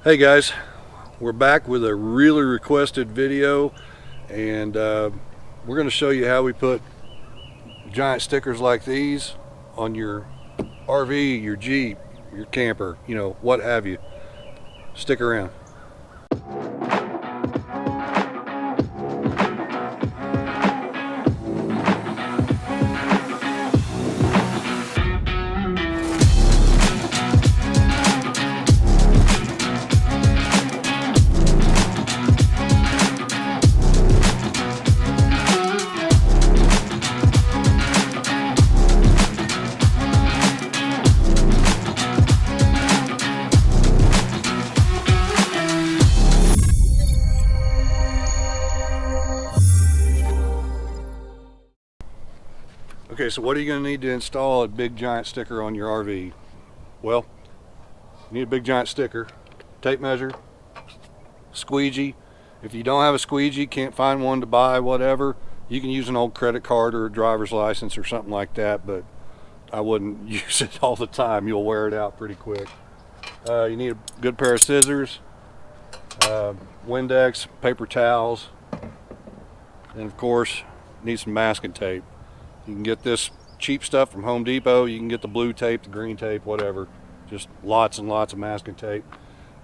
Hey guys, we're back with a really requested video, and we're going to show you how we put giant stickers like these on your RV, your Jeep, your camper, what have you. Stick around. Okay, so what are you going to need to install a big giant sticker on your RV? Well, you need a big giant sticker, tape measure, squeegee. If you don't have a squeegee, can't find one to buy, whatever, you can use an old credit card or a driver's license or something like that, but I wouldn't use it all the time. You'll wear it out pretty quick. You need a good pair of scissors, Windex, paper towels, and of course, need some masking tape. You can get this cheap stuff from Home Depot. You can get the blue tape, the green tape, whatever. Just lots and lots of masking tape.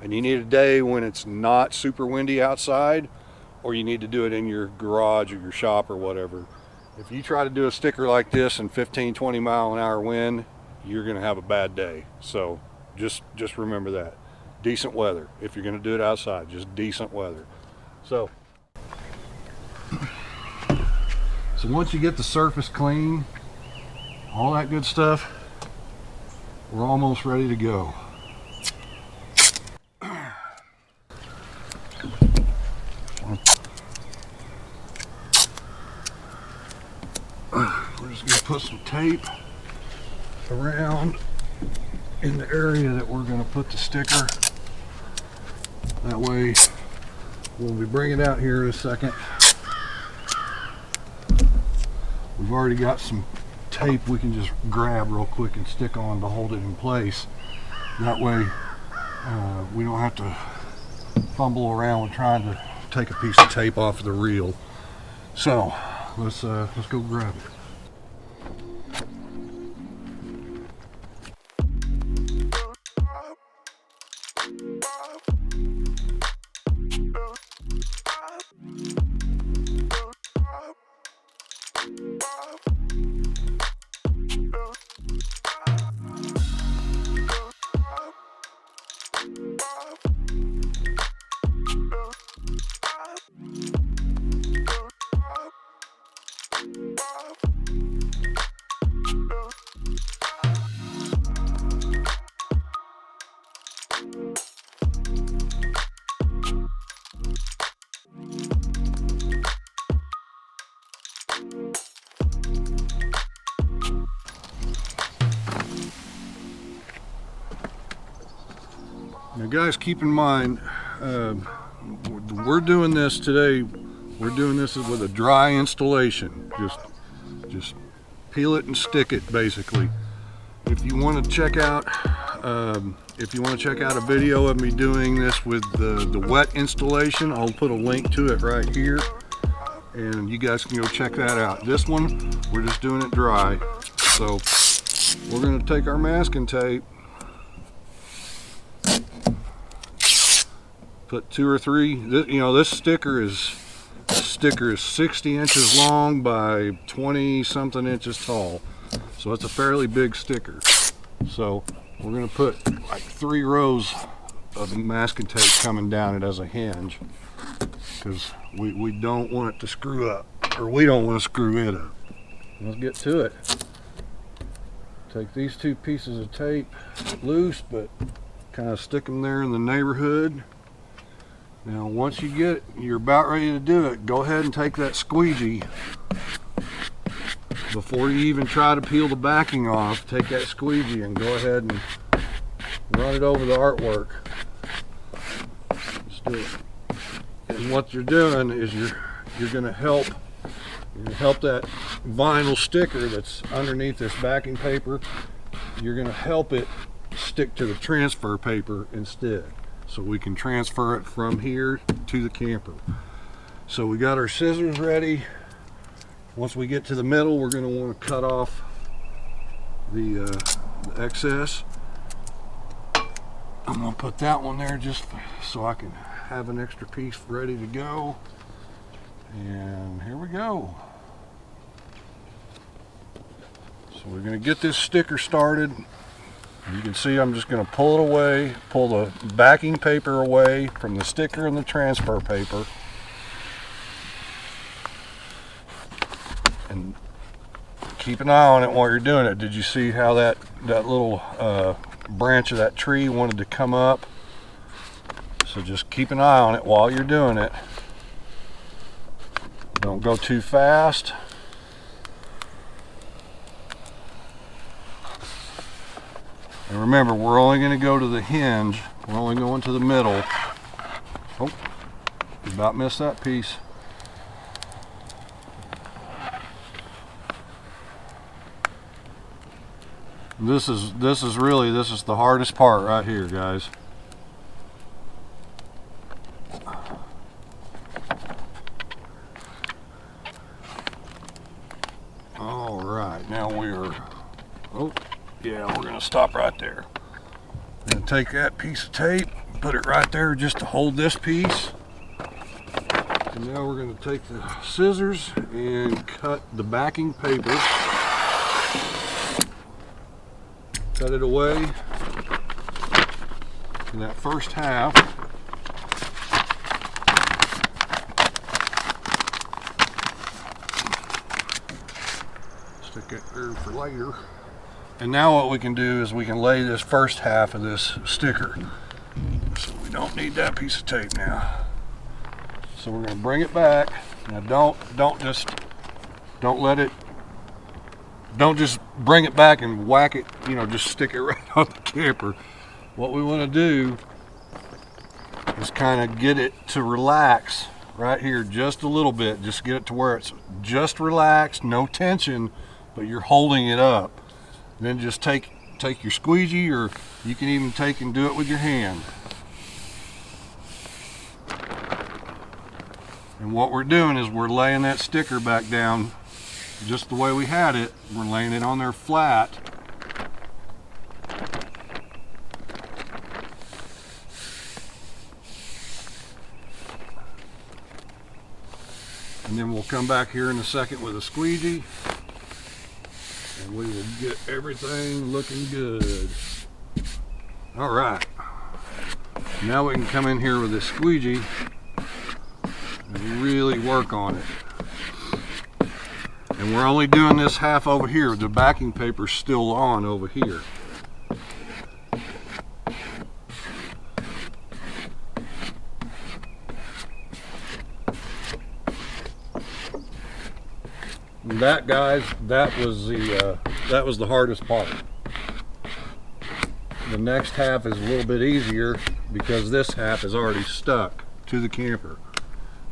And you need a day when it's not super windy outside, or you need to do it in your garage or your shop or whatever. If you try to do a sticker like this in 15-20 mile an hour wind, you're gonna have a bad day. So just remember that. Decent weather. If you're gonna do it outside, just decent weather. So once you get the surface clean, all that good stuff, we're almost ready to go. We're just going to put some tape around in the area that we're going to put the sticker. That way, we'll be bringing it out here in a second. We've already got some tape we can just grab real quick and stick on to hold it in place. That way we don't have to fumble around with trying to take a piece of tape off of the reel. So let's go grab it. Now guys, keep in mind, we're doing this today, we're doing this with a dry installation. Just peel it and stick it, basically. If you want to check out a video of me doing this with the wet installation, I'll put a link to it right here, and you guys can go check that out. This one, we're just doing it dry. So we're going to take our masking tape, put 2 or 3. This sticker is 60 inches long by 20 something inches tall, so it's a fairly big sticker. So we're going to put like 3 rows of masking tape coming down it as a hinge, because we don't want it to screw up, or we don't want to screw it up. Let's get to it. Take these 2 pieces of tape loose, but kind of stick them there in the neighborhood. Now once you're about ready to do it, go ahead and take that squeegee. Before you even try to peel the backing off, take that squeegee and go ahead and run it over the artwork. Just do it. And what you're doing is you're going to help that vinyl sticker that's underneath this backing paper. You're going to help it stick to the transfer paper instead. so we can transfer it from here to the camper. So we got our scissors ready. Once we get to the middle, we're going to want to cut off the excess. I'm going to put that one there just so I can have an extra piece ready to go. And here we go. So we're going to get this sticker started. You can see I'm just going to pull it away, pull the backing paper away from the sticker and the transfer paper. And keep an eye on it while you're doing it. Did you see how that little branch of that tree wanted to come up? So just keep an eye on it while you're doing it. Don't go too fast. And remember, we're only going to go to the hinge. We're only going to the middle. Oh, you about missed that piece. This is the hardest part right here, guys. All right, now we're, oh yeah, we're gonna stop right there. We're gonna take that piece of tape, put it right there just to hold this piece. And now we're gonna take the scissors and cut the backing paper. Cut it away in that first half. Stick it there for later. And now what we can do is we can lay this first half of this sticker. So we don't need that piece of tape now. So we're going to bring it back. Now don't just bring it back and whack it, you know, just stick it right on the camper. What we want to do is kind of get it to relax right here just a little bit. Just get it to where it's just relaxed, no tension, but you're holding it up. Then just take your squeegee, or you can even take and do it with your hand. And what we're doing is we're laying that sticker back down just the way we had it. We're laying it on there flat. And then we'll come back here in a second with a squeegee, and we will get everything looking good. All right, now we can come in here with this squeegee and really work on it. And we're only doing this half over here. The backing paper's still on over here. And that, guys, that was the hardest part. The next half is a little bit easier because this half is already stuck to the camper.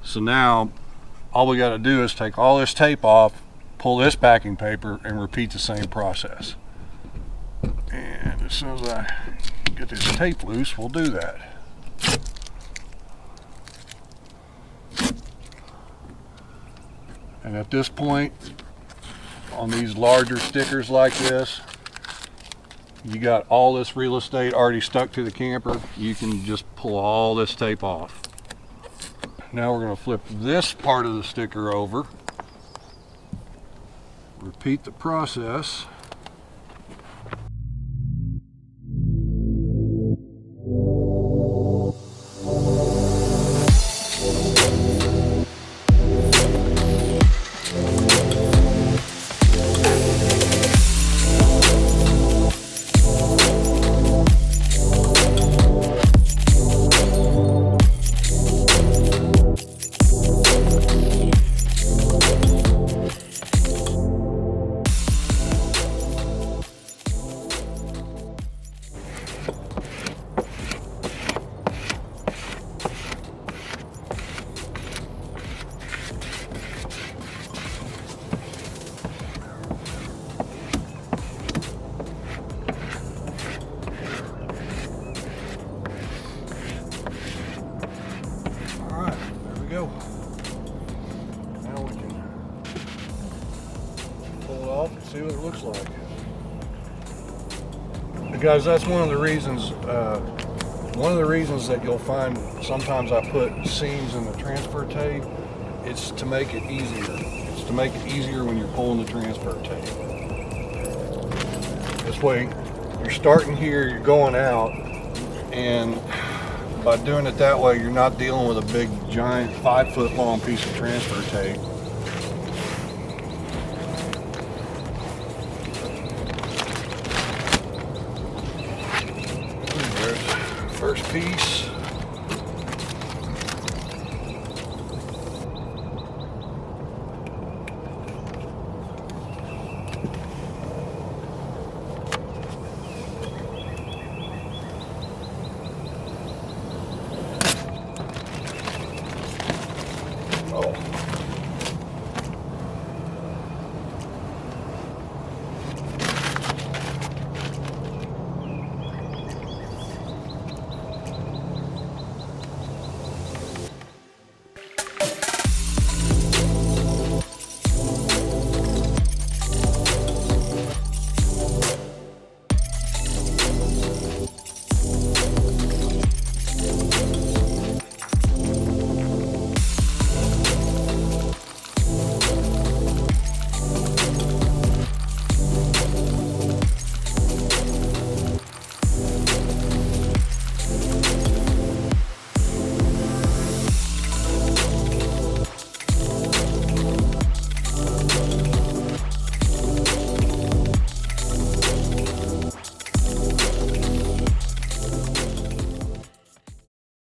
So now all we got to do is take all this tape off, pull this backing paper, and repeat the same process. And as soon as I get this tape loose, we'll do that. And at this point, on these larger stickers like this, you got all this real estate already stuck to the camper. You can just pull all this tape off. Now we're going to flip this part of the sticker over. Repeat the process. looks like. Guys, that's one of the reasons. That you'll find sometimes I put seams in the transfer tape. It's to make it easier. It's to make it easier when you're pulling the transfer tape. This way, you're starting here, you're going out, and by doing it that way, you're not dealing with a big, giant, 5-foot long piece of transfer tape. There's the first piece.